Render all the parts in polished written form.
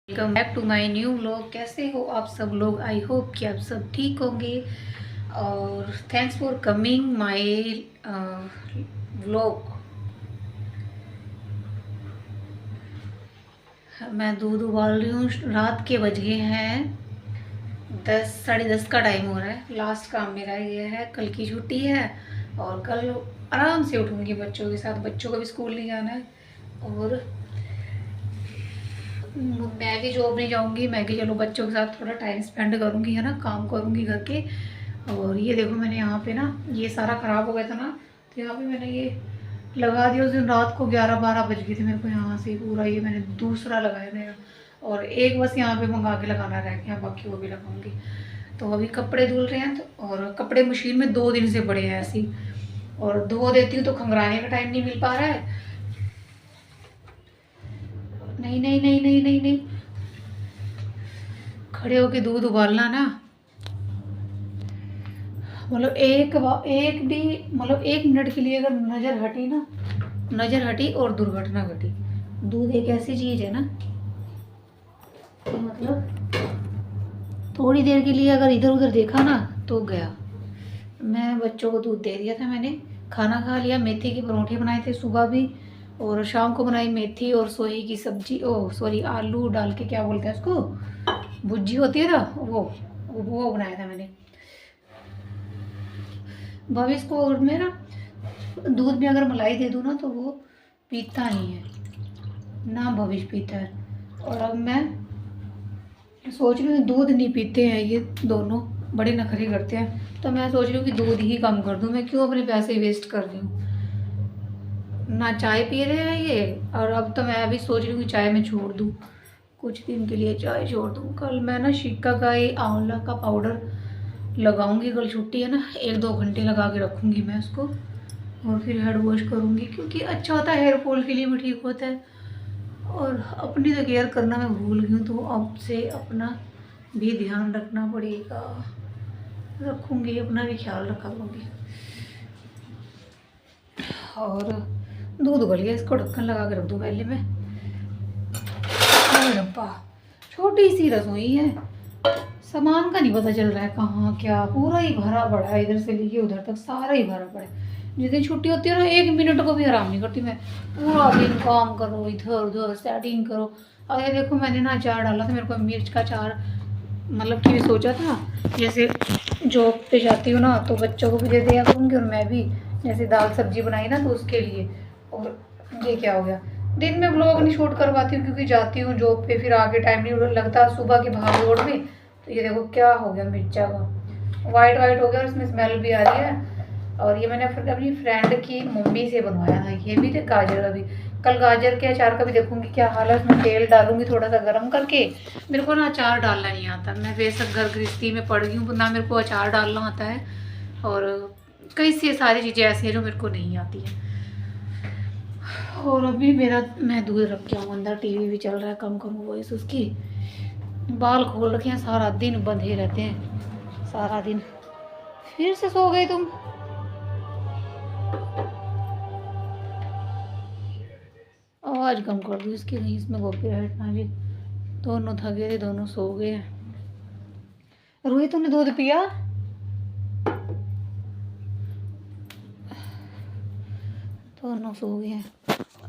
Welcome back to my new vlog. कैसे हो आप सब लोग? आई होप कि आप सब ठीक होंगे और thanks for coming my vlog. मैं दूध उबाल रही हूँ। रात के बज गए हैं 10, साढ़े 10 का टाइम हो रहा है। लास्ट काम मेरा ये है, कल की छुट्टी है और कल आराम से उठूँगी बच्चों के साथ। बच्चों को भी स्कूल नहीं जाना है और मैं भी जॉब नहीं जाऊंगी। मैं कि चलो बच्चों के साथ थोड़ा टाइम स्पेंड करूंगी, है ना, काम करूंगी घर के। और ये देखो मैंने यहाँ पे ना, ये सारा ख़राब हो गया था ना, तो यहाँ पे मैंने ये लगा दिया। उस दिन रात को 11-12 बज गए थे मेरे को। यहाँ से पूरा ये मैंने दूसरा लगाया था और एक बस यहाँ पे मंगा के लगाना रह गया, बाकी वो भी लगाऊंगी। तो अभी कपड़े धुल रहे हैं तो, और कपड़े मशीन में 2 दिन से पड़े हैं ऐसे ही, और धो देती हूँ तो खंगराने का टाइम नहीं मिल पा रहा है। नहीं नहीं नहीं नहीं नहीं नहीं, खड़े होके दूध उबालना ना, मतलब एक भी, मतलब 1 मिनट के लिए अगर नज़र हटी ना, नज़र हटी और दुर्घटना घटी। दूध एक ऐसी चीज़ है ना, तो मतलब थोड़ी देर के लिए अगर इधर उधर देखा ना तो गया। मैं बच्चों को दूध दे दिया था, मैंने खाना खा लिया। मेथी के परोठे बनाए थे सुबह भी, और शाम को बनाई मेथी और सोही की सब्जी, ओ सॉरी आलू डाल के, क्या बोलते हैं उसको, भुर्जी होती है ना, वो बनाया था मैंने। भविष्य को और मैं ना दूध में अगर मलाई दे दूँ ना तो वो पीता नहीं है ना, भविष्य पीता है। और अब मैं सोच रही हूँ दूध नहीं पीते हैं ये दोनों, बड़े नखरे करते हैं, तो मैं सोच रही हूँ कि दूध ही कम कर दूँ। मैं क्यों अपने पैसे वेस्ट कर रही हूँ। ना चाय पी रहे हैं ये, और अब तो मैं अभी सोच रही हूँ कि चाय में छोड़ दूँ, कुछ दिन के लिए चाय छोड़ दूँ। कल मैं ना शिका का ये आंवला का पाउडर लगाऊंगी। कल छुट्टी है ना, 1-2 घंटे लगा के रखूँगी मैं उसको, और फिर हेड वॉश करूँगी, क्योंकि अच्छा होता है, हेयर फॉल के लिए भी ठीक होता है। और अपनी तो केयर करना मैं भूल गई हूँ, तो अब से अपना भी ध्यान रखना पड़ेगा। रखूँगी, अपना भी ख्याल रखा करूँगी। और दूध उबल गया, इसको ढक्कन लगा के रख दूँ पहले मैं। अरे रब्बा, छोटी सी रसोई है, सामान का नहीं पता चल रहा है कहाँ क्या, पूरा ही भरा पड़ा है, इधर से लेके उधर तक सारा ही भरा पड़ा है। जिस दिन छुट्टी होती है ना, 1 मिनट को भी आराम नहीं करती मैं, पूरा दिन काम करो, इधर उधर सेटिंग करो। और ये देखो मैंने ना अचार डाला था, मेरे को मिर्च का अचार, मतलब कि सोचा था जैसे जॉब पे जाती हूँ ना तो बच्चों को भी दे दिया करूँगी, और मैं भी जैसे दाल सब्जी बनाई ना तो उसके लिए। और ये क्या हो गया, दिन में व्लॉग नहीं शूट कर पाती हूँ क्योंकि जाती हूँ जॉब पे, फिर आगे टाइम नहीं लगता सुबह की भाग दौड़ में। तो ये देखो क्या हो गया, मिर्चा का वाइट वाइट हो गया और इसमें स्मेल भी आ रही है। और ये मैंने अपनी फ्रेंड की मम्मी से बनवाया था। ये भी थे गाजर का भी, कल गाजर के अचार का भी देखूंगी क्या हाल है। उसमें तेल डालूंगी थोड़ा सा गर्म करके। मेरे को ना अचार डालना नहीं आता, मैं बेशक घर गृहस्थी में पड़ गई हूँ, ना मेरे को अचार डालना आता है, और कई सी सारी चीज़ें ऐसी हैं जो मेरे को नहीं आती हैं। और अभी मैं दूध रख के आऊँ अंदर, टीवी भी चल रहा है, कम करूँ वॉइस उसकी। बाल खोल रखे हैं, सारा दिन बंधे रहते हैं, सारा दिन। फिर से सो गए तुम? आवाज़ कम कर दूँ इसकी, कहीं इसमें कॉपीराइट ना भी। दोनों थके थे, दोनों सो गए हैं। रूही तुमने दूध पिया? दोनों सो गए हैं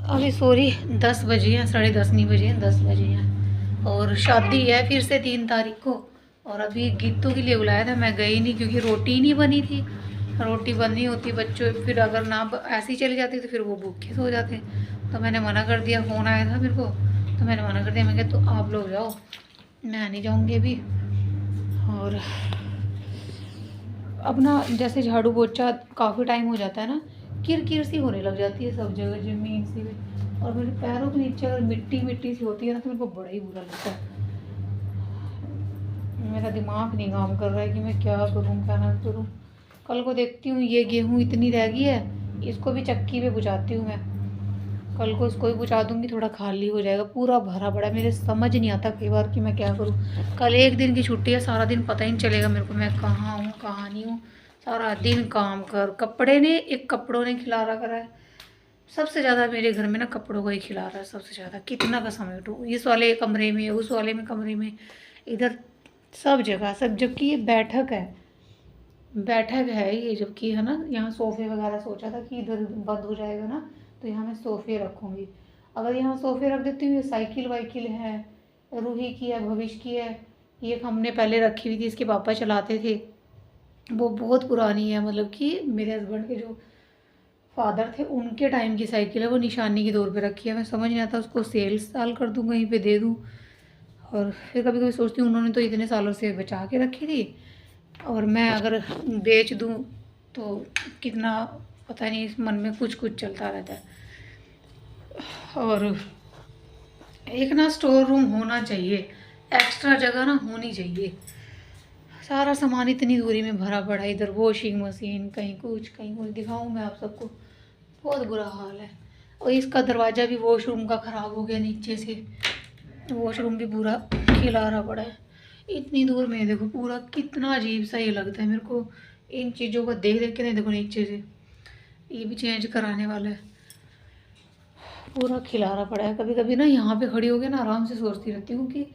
अभी। सॉरी 10 बजे हैं, 10:30 नहीं बजे हैं, 10 बजे हैं। और शादी है फिर से 3 तारीख को, और अभी गीतों के लिए बुलाया था, मैं गई नहीं क्योंकि रोटी नहीं बनी थी। रोटी बननी होती बच्चों, फिर अगर ना ऐसे ही चली जाती तो फिर वो भूखे सो जाते, तो मैंने मना कर दिया। फ़ोन आया था मेरे को तो मैंने मना कर दिया, मैं कहा तो आप लोग जाओ, मैं नहीं जाऊँगी अभी। और अपना जैसे झाड़ू पोछा काफ़ी टाइम हो जाता है ना, किर सी होने लग जाती है सब जगह, ज़मीन सी भी। और मेरे पैरों के नीचे अगर मिट्टी मिट्टी सी होती है ना तो मेरे को बड़ा ही बुरा लगता है। मेरा दिमाग नहीं काम कर रहा है कि मैं क्या करूँ क्या ना करूँ। कल को देखती हूँ, ये गेहूँ इतनी रह गई है, इसको भी चक्की पे बुझाती हूँ मैं। कल को इसको भी बुझा दूँगी, थोड़ा खाली हो जाएगा। पूरा भरा पड़ा, मेरे समझ नहीं आता कई बार कि मैं क्या करूँ। कल एक दिन की छुट्टी है, सारा दिन पता ही नहीं चलेगा मेरे को मैं कहाँ हूँ कहाँ नहीं हूँ। सारा दिन काम कर, कपड़ों ने खिलारा करा है। सबसे ज़्यादा मेरे घर में ना कपड़ों को ही खिला रहा है सबसे ज़्यादा। कितना का समेटूं, इस वाले कमरे में, उस वाले में कमरे में, इधर सब जगह सब। जबकि ये बैठक है ये, जबकि है ना, यहाँ सोफ़े वगैरह सोचा था कि इधर बंद हो जाएगा ना, तो यहाँ मैं सोफ़े रखूँगी। अगर यहाँ सोफ़े रख देती हूँ, ये साइकिल वाइकिल है, रूही की है, भविष्य की है, ये हमने पहले रखी हुई थी, इसके पापा चलाते थे, वो बहुत पुरानी है, मतलब कि मेरे हस्बैंड के जो फादर थे उनके टाइम की साइकिल है, वो निशानी के तौर पे रखी है। मैं समझ नहीं आता उसको सेल साल कर दूँ, कहीं पे दे दूँ। और फिर कभी कभी सोचती हूँ उन्होंने तो इतने सालों से बचा के रखी थी, और मैं अगर बेच दूँ तो कितना, पता नहीं, इस मन में कुछ कुछ चलता रहता है। और एक ना स्टोर रूम होना चाहिए, एक्स्ट्रा जगह ना होनी चाहिए। सारा सामान इतनी दूरी में भरा पड़ा है, इधर वॉशिंग मशीन, कहीं कुछ दिखाऊं मैं आप सबको, बहुत बुरा हाल है। और इसका दरवाज़ा भी वॉशरूम का ख़राब हो गया नीचे से, वॉशरूम भी पूरा खिलारा पड़ा है। इतनी दूर में देखो, पूरा कितना अजीब सा ये लगता है मेरे को इन चीज़ों को देख देख के। नहीं देखो नीचे से, ये भी चेंज कराने वाला है, पूरा खिलारा पड़ा है। कभी कभी ना यहाँ पे खड़ी होकर ना आराम से सोचती रहती हूँ कि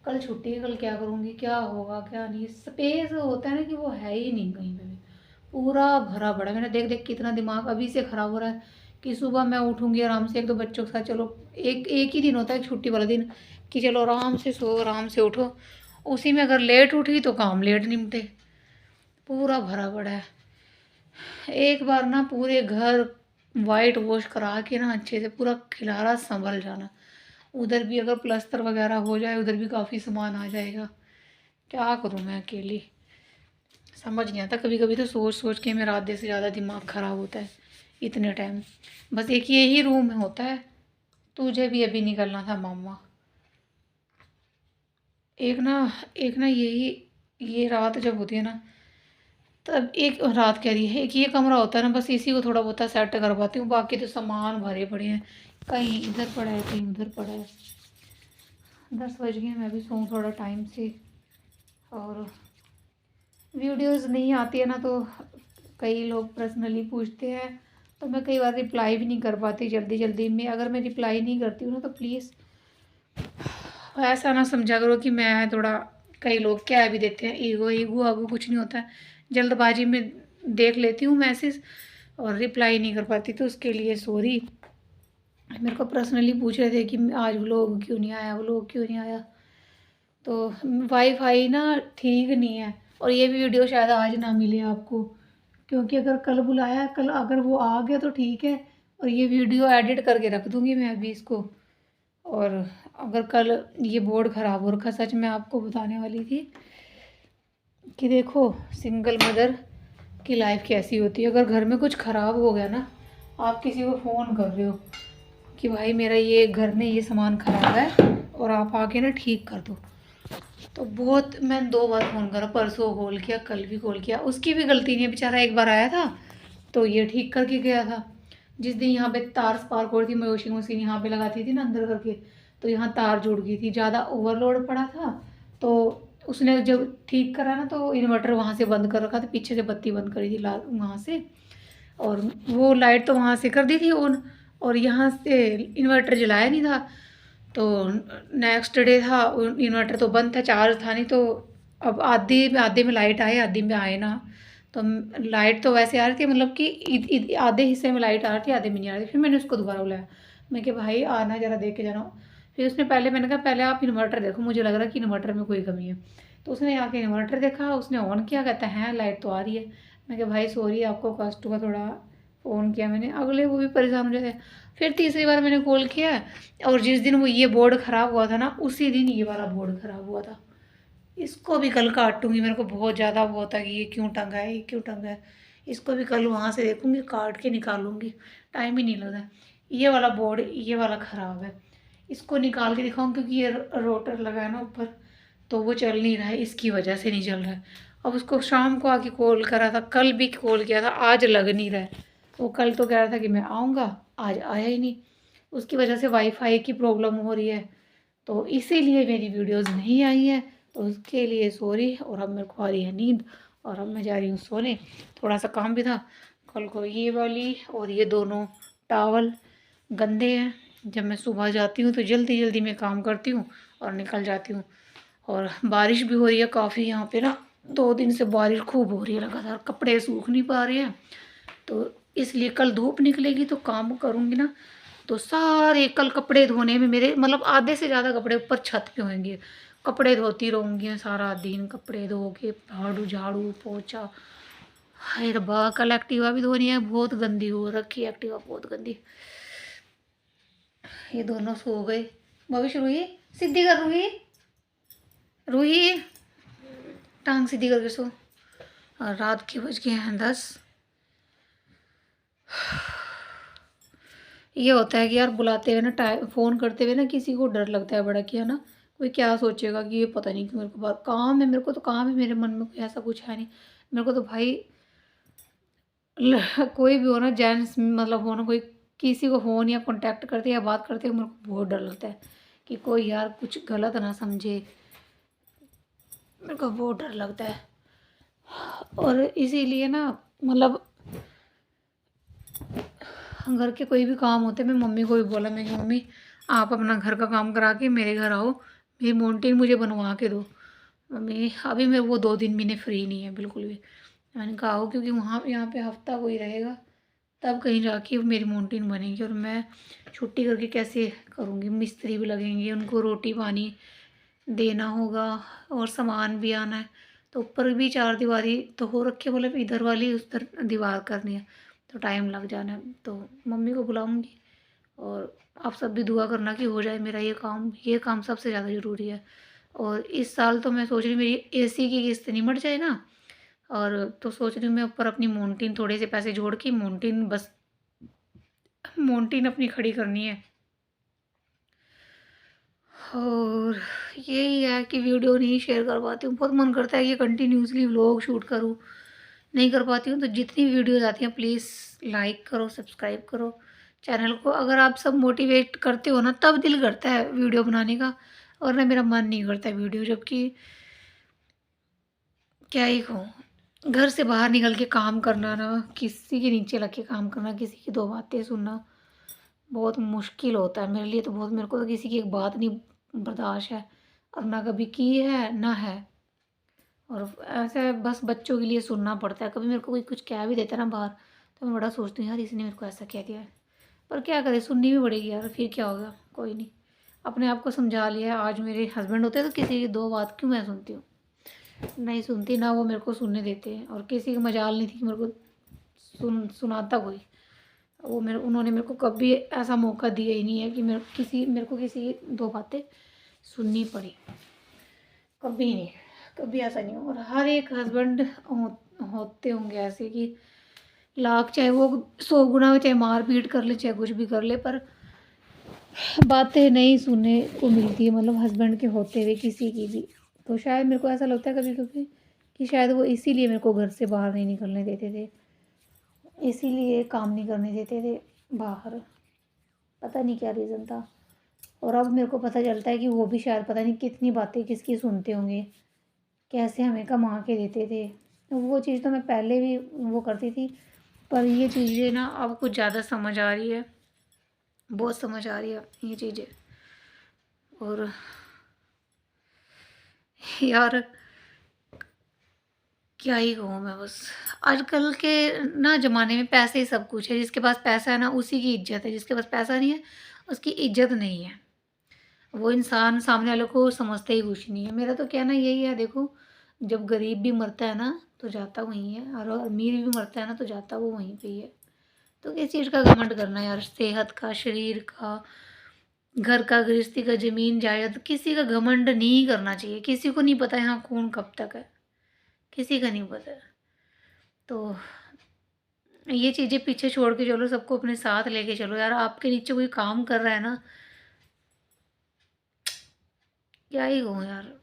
कल छुट्टी है, कल क्या करूँगी, क्या होगा क्या नहीं। स्पेस होता है ना कि वो है ही नहीं कहीं पे भी, पूरा भरा पड़ा है। मैंने देख देख कितना दिमाग अभी से ख़राब हो रहा है कि सुबह मैं उठूँगी आराम से, एक दो बच्चों के साथ, चलो एक एक ही दिन होता है छुट्टी वाला दिन, कि चलो आराम से सो आराम से उठो। उसी में अगर लेट उठी तो काम लेट निपटे, पूरा भरा पड़ा है। एक बार ना पूरे घर वाइट वॉश करा के ना अच्छे से पूरा खिलारा संभल जाना। उधर भी अगर प्लस्तर वगैरह हो जाए, उधर भी काफ़ी सामान आ जाएगा। क्या करूँ मैं अकेली, समझ नहीं आता। कभी कभी तो सोच सोच के मेरा आधे से ज़्यादा दिमाग ख़राब होता है इतने टाइम। बस एक यही रूम में होता है, तुझे भी अभी निकलना था मामा। एक ना ये रात जब होती है ना, तब एक रात कह रही है, एक ये कमरा होता है ना, बस इसी को थोड़ा बहुत सेट कर पाती हूँ, बाकी तो सामान भरे पड़े हैं, कहीं इधर पड़ा है कहीं उधर पड़ा है। 10 बज गए, मैं भी सोऊं थोड़ा टाइम से। और वीडियोस नहीं आती है ना, तो कई लोग पर्सनली पूछते हैं, तो मैं कई बार रिप्लाई भी नहीं कर पाती जल्दी जल्दी में। अगर मैं रिप्लाई नहीं करती हूँ ना, तो प्लीज़ ऐसा ना समझा करो कि मैं थोड़ा, कई लोग क्या भी देते हैं, ईगो ईगो आगो कुछ नहीं होता है, जल्दबाजी में देख लेती हूँ मैसेज और रिप्लाई नहीं कर पाती, तो उसके लिए सॉरी। मेरे को पर्सनली पूछ रहे थे कि आज व्लॉग क्यों नहीं आया, व्लॉग क्यों नहीं आया। तो वाईफाई ना ठीक नहीं है, और ये वीडियो शायद आज ना मिले आपको, क्योंकि अगर कल बुलाया, कल अगर वो आ गया तो ठीक है, और ये वीडियो एडिट करके रख दूँगी मैं अभी इसको। और अगर कल ये बोर्ड ख़राब हो रखा, सच में आपको बताने वाली थी कि देखो सिंगल मदर की लाइफ कैसी होती है। अगर घर में कुछ ख़राब हो गया ना, आप किसी को फ़ोन कर रहे हो कि भाई मेरा ये घर में ये सामान ख़राब है और आप आके ना ठीक कर दो, तो बहुत, मैंने 2 बार फ़ोन करा, परसों कॉल किया, कल भी कॉल किया। उसकी भी गलती नहीं है, बेचारा एक बार आया था तो ये ठीक करके गया था। जिस दिन यहाँ पे तार स्पार्क हो रही थी, मैं वॉशिंग मशीन यहाँ पे लगाती थी ना अंदर करके, तो यहाँ तार जुड़ गई थी, ज़्यादा ओवरलोड पड़ा था, तो उसने जब ठीक करा ना, तो इन्वर्टर वहाँ से बंद कर रखा था, पीछे से बत्ती बंद करी थी वहाँ से, और वो लाइट तो वहाँ से कर दी थी ऑन, और यहाँ से इन्वर्टर जलाया नहीं था। तो नेक्स्ट डे था, इन्वर्टर तो बंद था, चार्ज था नहीं, तो अब आधे आधे में लाइट आए, आधे में आए ना। तो लाइट तो वैसे आ रही थी, मतलब कि आधे हिस्से में लाइट आ रही थी, आधे में नहीं आ रही थी। फिर मैंने उसको दोबारा बुलाया, मैं कि भाई आना ज़रा देख के जाना। फिर उसने पहले, मैंने कहा पहले आप इन्वर्टर देखो, मुझे लग रहा है कि इन्वर्टर में कोई कमी है। तो उसने आके इन्वर्टर देखा, उसने ऑन किया, कहता है लाइट तो आ रही है। मैं कहा भाई सॉरी, आपको कष्ट हुआ, थोड़ा फ़ोन किया मैंने, अगले वो भी परेशान हो जाते। फिर तीसरी बार मैंने कॉल किया, और जिस दिन वो ये बोर्ड ख़राब हुआ था ना, उसी दिन ये वाला बोर्ड ख़राब हुआ था। इसको भी कल काटूंगी, मेरे को बहुत ज़्यादा वो होता है कि ये क्यों टंगा है, ये क्यों टंगा है। इसको भी कल वहाँ से देखूंगी, काट के निकालूंगी, टाइम ही नहीं लगता। ये वाला बोर्ड, ये वाला ख़राब है, इसको निकाल के दिखाऊँ, क्योंकि ये रोटर लगा है ना ऊपर, तो वो चल नहीं रहा है, इसकी वजह से नहीं चल रहा है। अब उसको शाम को आके कॉल करा था, कल भी कॉल किया था, आज लग नहीं रहा है। वो कल तो कह रहा था कि मैं आऊँगा, आज आया ही नहीं। उसकी वजह से वाईफाई की प्रॉब्लम हो रही है, तो इसीलिए मेरी वीडियोस नहीं आई है, तो उसके लिए सॉरी। और अब मेरे को आ रही है नींद, और अब मैं जा रही हूँ सोने। थोड़ा सा काम भी था, कल को ये वाली और ये दोनों टावल गंदे हैं। जब मैं सुबह जाती हूँ तो जल्दी जल्दी मैं काम करती हूँ और निकल जाती हूँ। और बारिश भी हो रही है काफ़ी यहाँ पे ना, 2 दिन से बारिश खूब हो रही है लगातार, कपड़े सूख नहीं पा रहे हैं। तो इसलिए कल धूप निकलेगी तो काम करूँगी ना, तो सारे कल कपड़े धोने में मेरे मतलब आधे से ज़्यादा कपड़े ऊपर छत पे होंगे। कपड़े धोती रहूँगी सारा दिन, कपड़े धो के झाड़ू झाड़ू पोछा। हाय रब्बा, कल एक्टिवा भी धोनी है, बहुत गंदी हो रखी है एक्टिवा, बहुत गंदी। ये दोनों सो गए। भविष्य रूही सीधी कर, रूही रूही टांग सीधी करके सो। और रात के बज गए हैं 10। ये होता है कि यार बुलाते हुए ना, टाइम फ़ोन करते हुए ना किसी को डर लगता है बड़ा कि है ना, कोई क्या सोचेगा कि ये पता नहीं कि मेरे को बात काम है, मेरे को तो काम है, मेरे मन में कोई ऐसा कुछ है नहीं। मेरे को तो भाई कोई भी हो ना, जेंट्स मतलब हो ना, कोई किसी को फ़ोन या कांटेक्ट करते या बात करते मेरे को बहुत डर लगता है कि कोई यार कुछ गलत ना समझे। मेरे को बहुत डर लगता है। और इसीलिए ना मतलब घर के कोई भी काम होते मैं मम्मी को भी बोला, मैं कि मम्मी आप अपना घर का काम करा के मेरे घर आओ, मेरी मोन्टीन मुझे बनवा के दो। मम्मी अभी मैं वो 2 दिन महीने फ्री नहीं है बिल्कुल भी। मैंने कहा आओ, क्योंकि वहाँ यहाँ पे हफ्ता कोई रहेगा तब कहीं जाके मेरी मोन्टीन बनेगी। और मैं छुट्टी करके कैसे करूँगी, मिस्त्री भी लगेंगे, उनको रोटी पानी देना होगा और सामान भी आना है। तो ऊपर भी 4 दीवारी तो हो रखी है, मतलब इधर वाली उधर दीवार करनी है, तो टाइम लग जाना है। तो मम्मी को बुलाऊंगी और आप सब भी दुआ करना कि हो जाए मेरा ये काम सबसे ज़्यादा ज़रूरी है। और इस साल तो मैं सोच रही हूँ मेरी एसी की किस्त निमट जाए ना, और तो सोच रही हूँ मैं ऊपर अपनी मोन्टीन थोड़े से पैसे जोड़ के मोन्टीन बस मोन्टीन अपनी खड़ी करनी है। और यही है कि वीडियो नहीं शेयर कर पाती हूँ, बहुत मन करता है कि कंटिन्यूसली व्लॉग शूट करूँ, नहीं कर पाती हूँ। तो जितनी वीडियोज़ आती हैं प्लीज़ लाइक करो, सब्सक्राइब करो चैनल को। अगर आप सब मोटिवेट करते हो ना तब दिल करता है वीडियो बनाने का, और ना मेरा मन नहीं करता वीडियो, जबकि क्या ही कहूँ, घर से बाहर निकल के काम करना ना, किसी के नीचे लग के काम करना, किसी की दो बातें सुनना बहुत मुश्किल होता है मेरे लिए। तो बहुत, मेरे को तो किसी की एक बात नहीं बर्दाश्त है, और ना कभी की है ना है। और ऐसे बस बच्चों के लिए सुनना पड़ता है। कभी मेरे को कोई कुछ कह भी देता है ना बाहर, तो मैं बड़ा सोचती हूँ यार इसने मेरे को ऐसा कह दिया है, पर क्या करें, सुननी भी पड़ेगी यार, फिर क्या होगा, कोई नहीं। अपने आप को समझा लिया है। आज मेरे हस्बैंड होते तो किसी की दो बात क्यों मैं सुनती हूँ, नहीं सुनती ना, वो मेरे को सुनने देते हैं। और किसी की मजाल नहीं थी कि मेरे को सुनाता कोई। वो मेरे उन्होंने मेरे को कभी ऐसा मौका दिया ही नहीं है कि मेरे को किसी की दो बातें सुननी पड़ी, कभी नहीं, कभी ऐसा नहीं। और हर एक हस्बैंड होते होंगे ऐसे कि लाख, चाहे वो 100 गुना चाहे मार पीट कर ले, चाहे कुछ भी कर ले, पर बातें नहीं सुनने को मिलती है, मतलब हस्बैंड के होते हुए किसी की भी। तो शायद मेरे को ऐसा लगता है कभी कभी कि शायद वो इसीलिए मेरे को घर से बाहर नहीं निकलने देते थे, इसीलिए काम नहीं करने देते थे बाहर, पता नहीं क्या रीज़न था। और अब मेरे को पता चलता है कि वो भी शायद पता नहीं कितनी बातें किसकी सुनते होंगे, कैसे हमें कमा के देते थे। तो वो चीज़ तो मैं पहले भी वो करती थी, पर ये चीज़ें ना अब कुछ ज़्यादा समझ आ रही है, बहुत समझ आ रही है ये चीज़ें। और यार क्या ही कहूँ मैं, बस आजकल के ना ज़माने में पैसे ही सब कुछ है। जिसके पास पैसा है ना उसी की इज्जत है, जिसके पास पैसा नहीं है उसकी इज्जत नहीं है। वो इंसान सामने वाले को समझता ही कुछ नहीं है। मेरा तो कहना यही है, देखो जब गरीब भी मरता है ना तो जाता वहीं है, और अमीर भी मरता है ना तो जाता वो वहीं पे ही है। तो किस चीज़ का घमंड करना यार, सेहत का, शरीर का, घर का, गृहस्थी का, ज़मीन जायदाद, किसी का घमंड नहीं करना चाहिए। किसी को नहीं पता यहाँ कौन कब तक है, किसी का नहीं पता। तो ये चीज़ें पीछे छोड़ के चलो, सबको अपने साथ लेके चलो यार। आपके नीचे कोई काम कर रहा है ना, क्या ही कहूँ यार,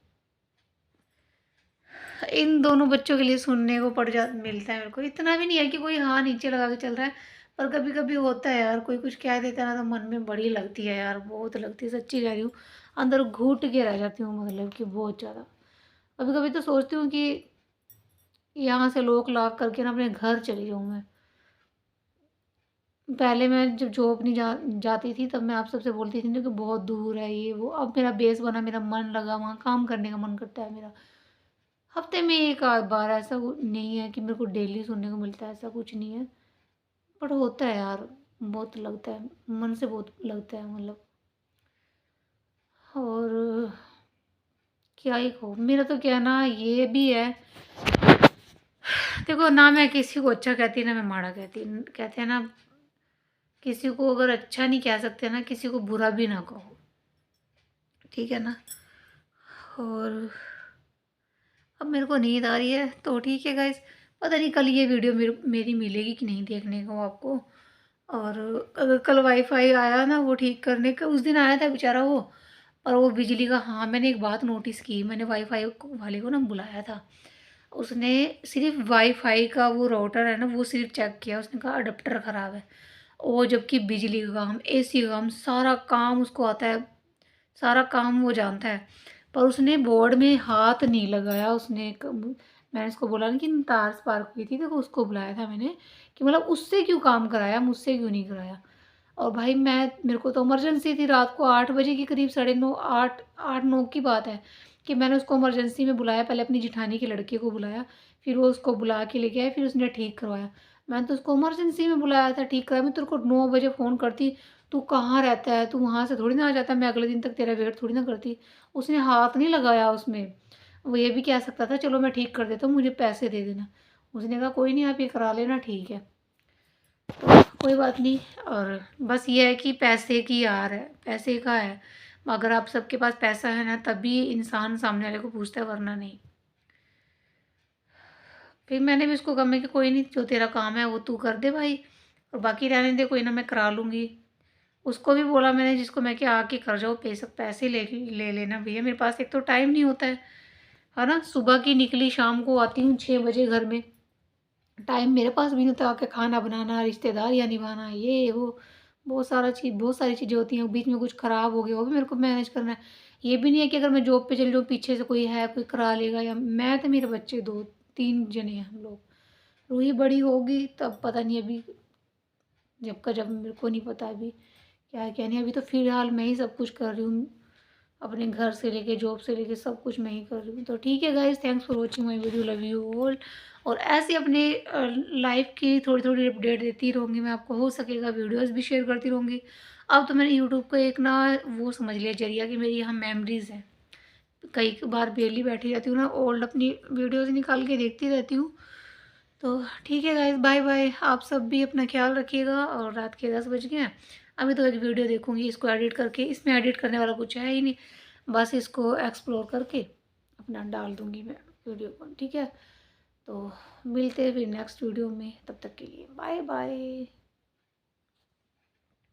इन दोनों बच्चों के लिए सुनने को पड़ जा मिलता है मेरे को। इतना भी नहीं है कि कोई हाँ नीचे लगा के चल रहा है, पर कभी कभी होता है यार, कोई कुछ कह देता है ना तो मन में बड़ी लगती है यार, बहुत लगती है, सच्ची कह रही हूँ। अंदर घुट के रह जाती हूँ, मतलब कि बहुत ज़्यादा। कभी कभी तो सोचती हूँ कि यहाँ से लोक लाग करके ना अपने घर चली जाऊँ मैं। पहले मैं जब जॉब नहीं जाती थी तब मैं आप सबसे बोलती थी ना कि बहुत दूर है ये वो। अब मेरा बेस बना, मेरा मन लगा, वहाँ काम करने का मन करता है मेरा। हफ्ते में एक आध बार, ऐसा नहीं है कि मेरे को डेली सुनने को मिलता है, ऐसा कुछ नहीं है। बट होता है यार, बहुत लगता है, मन से बहुत लगता है मतलब। और क्या ही कहूँ, मेरा तो क्या ना ये भी है, देखो ना मैं किसी को अच्छा कहती ना मैं माड़ा कहती। कहते हैं ना, किसी को अगर अच्छा नहीं कह सकते ना, किसी को बुरा भी ना कहो, ठीक है ना। और अब मेरे को नींद आ रही है तो ठीक है गाइस, पता नहीं कल ये वीडियो मेरी मिलेगी कि नहीं देखने को आपको। और अगर कल वाईफाई आया ना वो ठीक करने का, उस दिन आया था बेचारा वो, और वो बिजली का, हाँ मैंने एक बात नोटिस की, मैंने वाईफाई वाले को ना बुलाया था। उसने सिर्फ वाईफाई का वो राउटर है ना वो सिर्फ चेक किया, उसने कहा अडेप्टर ख़राब है। वो जबकि बिजली का काम, एसी का काम, सारा काम उसको आता है, सारा काम वो जानता है। पर उसने बोर्ड में हाथ नहीं लगाया। मैंने उसको बोला ना कि तार स्पार्क हुई थी, तो उसको बुलाया था मैंने कि मतलब उससे क्यों काम कराया, मुझसे क्यों नहीं कराया। और भाई मेरे को तो इमरजेंसी थी, रात को 8 बजे के करीब, 9:30, 8 9 की बात है कि मैंने उसको इमरजेंसी में बुलाया। पहले अपनी जिठानी के लड़के को बुलाया, फिर वो उसको बुला के लेके आया, फिर उसने ठीक करवाया। मैंने तो उसको इमरजेंसी में बुलाया था ठीक कराया। मैं तेरे को 9 बजे फ़ोन करती, तू कहाँ रहता है, तू वहाँ से थोड़ी ना आ जाता, मैं अगले दिन तक तेरा वेट थोड़ी ना करती। उसने हाथ नहीं लगाया उसमें। वो ये भी कह सकता था चलो मैं ठीक कर देता हूँ, मुझे पैसे दे देना। उसने कहा कोई नहीं, आप ये करा लेना, ठीक है। तो कोई बात नहीं। और बस ये है कि पैसे की यार है, पैसे का है। अगर आप सबके पास पैसा है ना तभी इंसान सामने वाले को पूछता है, वरना नहीं। फिर मैंने भी उसको कहा, मैं कि कोई नहीं, जो तेरा काम है वो तू कर दे भाई, और बाकी रहने दे, कोई ना मैं करा लूँगी। उसको भी बोला मैंने, जिसको मैं कि आके कर जाओ, पैसे ले ले लेना भैया, मेरे पास एक तो टाइम नहीं होता है ना। सुबह की निकली, शाम को आती हूँ 6 बजे घर में, टाइम मेरे पास भी नहीं होता आके खाना बनाना, रिश्तेदारियाँ निभाना, ये वो, बहुत सारी चीज़ें होती हैं। बीच में कुछ ख़राब हो गया वो भी मेरे को मैनेज करना है। ये भी नहीं है कि अगर मैं जॉब पे चली जाऊँ पीछे से कोई है, कोई करा लेगा, या मैं तो मेरे बच्चे 2 3 जने हैं हम लोग। रूही बड़ी होगी तब पता नहीं, अभी जब मेरे को नहीं पता अभी क्या है क्या नहीं। अभी तो फ़िलहाल मैं ही सब कुछ कर रही हूँ, अपने घर से लेके जॉब से लेके सब कुछ मैं ही कर रही हूँ। तो ठीक है guys, thanks for watching my video, love you all. और ऐसे अपने लाइफ की थोड़ी थोड़ी अपडेट देती रहूँगी मैं आपको, हो सकेगा वीडियोस भी शेयर करती रहूँगी। अब तो मैंने यूट्यूब को एक ना वो समझ लिया जरिया, कि मेरी यहाँ मेमोरीज़ हैं। कई बार बेली बैठी रहती हूँ ना, ओल्ड अपनी वीडियोज़ निकाल के देखती रहती हूँ। तो ठीक है गाइस, बाय बाय। आप सब भी अपना ख्याल रखिएगा। और रात के 10 बज गए हैं, अभी तो एक वीडियो देखूँगी, इसको एडिट करके, इसमें एडिट करने वाला कुछ है ही नहीं, बस इसको एक्सप्लोर करके अपना डाल दूँगी मैं वीडियो को, ठीक है। तो मिलते हैं फिर नेक्स्ट वीडियो में, तब तक के लिए बाय बाय।